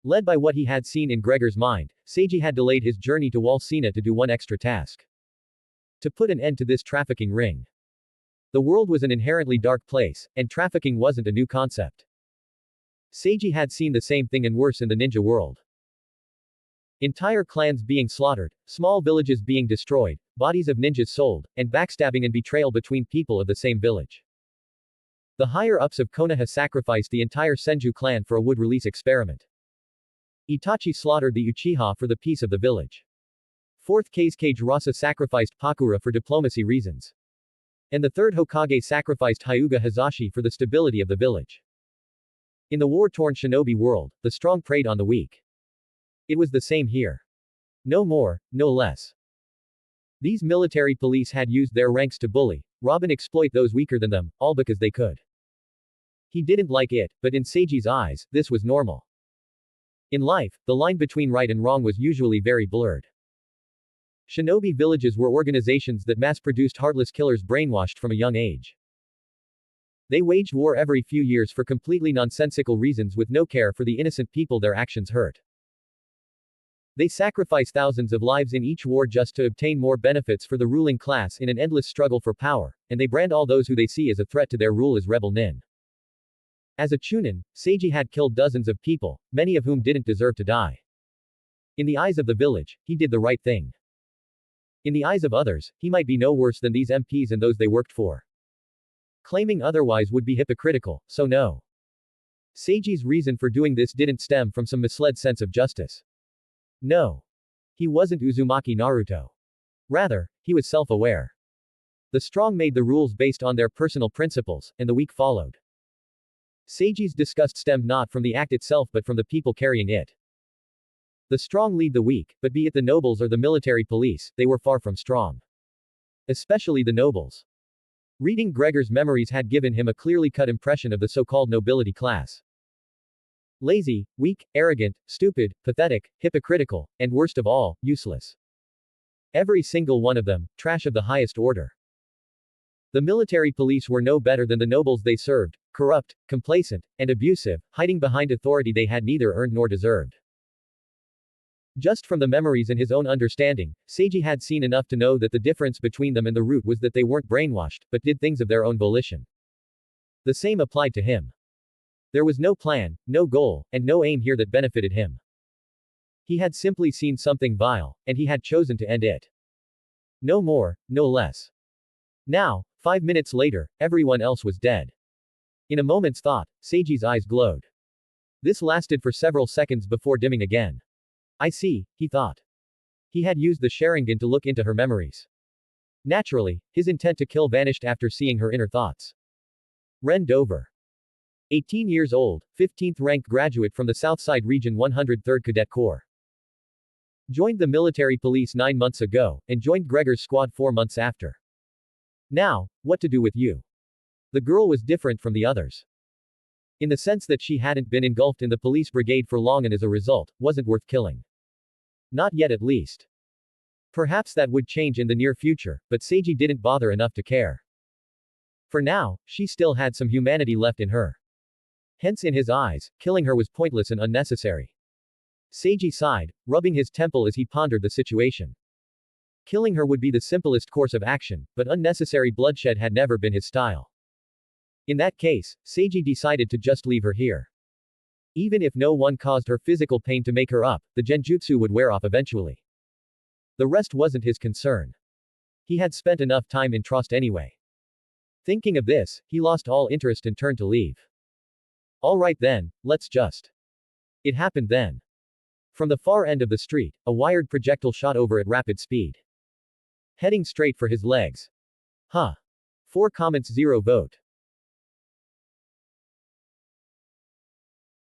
Led by what he had seen in Gregor's mind, Seiji had delayed his journey to Walsina to do one extra task. To put an end to this trafficking ring. The world was an inherently dark place, and trafficking wasn't a new concept. Seiji had seen the same thing and worse in the ninja world. Entire clans being slaughtered, small villages being destroyed, bodies of ninjas sold, and backstabbing and betrayal between people of the same village. The higher-ups of Konoha sacrificed the entire Senju clan for a wood-release experiment. Itachi slaughtered the Uchiha for the peace of the village. 4th Kazekage Rasa sacrificed Pakura for diplomacy reasons. And the 3rd Hokage sacrificed Hyuga Hazashi for the stability of the village. In the war-torn shinobi world, the strong preyed on the weak. It was the same here. No more, no less. These military police had used their ranks to bully, rob and exploit those weaker than them, all because they could. He didn't like it, but in Seiji's eyes, this was normal. In life, the line between right and wrong was usually very blurred. Shinobi villages were organizations that mass-produced heartless killers brainwashed from a young age. They waged war every few years for completely nonsensical reasons with no care for the innocent people their actions hurt. They sacrifice thousands of lives in each war just to obtain more benefits for the ruling class in an endless struggle for power, and they brand all those who they see as a threat to their rule as rebel nin. As a chunin, Seiji had killed dozens of people, many of whom didn't deserve to die. In the eyes of the village, he did the right thing. In the eyes of others, he might be no worse than these MPs and those they worked for. Claiming otherwise would be hypocritical, so no. Seiji's reason for doing this didn't stem from some misled sense of justice. No. He wasn't Uzumaki Naruto. Rather, he was self-aware. The strong made the rules based on their personal principles, and the weak followed. Seiji's disgust stemmed not from the act itself but from the people carrying it. The strong lead the weak, but be it the nobles or the military police, they were far from strong. Especially the nobles. Reading Gregor's memories had given him a clearly cut impression of the so-called nobility class. Lazy, weak, arrogant, stupid, pathetic, hypocritical, and worst of all, useless. Every single one of them, trash of the highest order. The military police were no better than the nobles they served, corrupt, complacent, and abusive, hiding behind authority they had neither earned nor deserved. Just from the memories and his own understanding, Seiji had seen enough to know that the difference between them and the root was that they weren't brainwashed, but did things of their own volition. The same applied to him. There was no plan, no goal, and no aim here that benefited him. He had simply seen something vile, and he had chosen to end it. No more, no less. Now, 5 minutes later, everyone else was dead. In a moment's thought, Seiji's eyes glowed. This lasted for several seconds before dimming again. I see, he thought. He had used the Sharingan to look into her memories. Naturally, his intent to kill vanished after seeing her inner thoughts. Ren Dover. 18 years old, 15th ranked graduate from the Southside Region 103rd Cadet Corps. Joined the military police 9 months ago, and joined Gregor's squad 4 months after. Now, what to do with you? The girl was different from the others. In the sense that she hadn't been engulfed in the police brigade for long and as a result, wasn't worth killing. Not yet at least. Perhaps that would change in the near future, but Seiji didn't bother enough to care. For now, she still had some humanity left in her. Hence in his eyes, killing her was pointless and unnecessary. Seiji sighed, rubbing his temple as he pondered the situation. Killing her would be the simplest course of action, but unnecessary bloodshed had never been his style. In that case, Seiji decided to just leave her here. Even if no one caused her physical pain to make her up, the genjutsu would wear off eventually. The rest wasn't his concern. He had spent enough time in trust anyway. Thinking of this, he lost all interest and turned to leave. Alright then, let's just. It happened then. From the far end of the street, a wired projectile shot over at rapid speed. Heading straight for his legs. Huh. 4 comments 0 vote.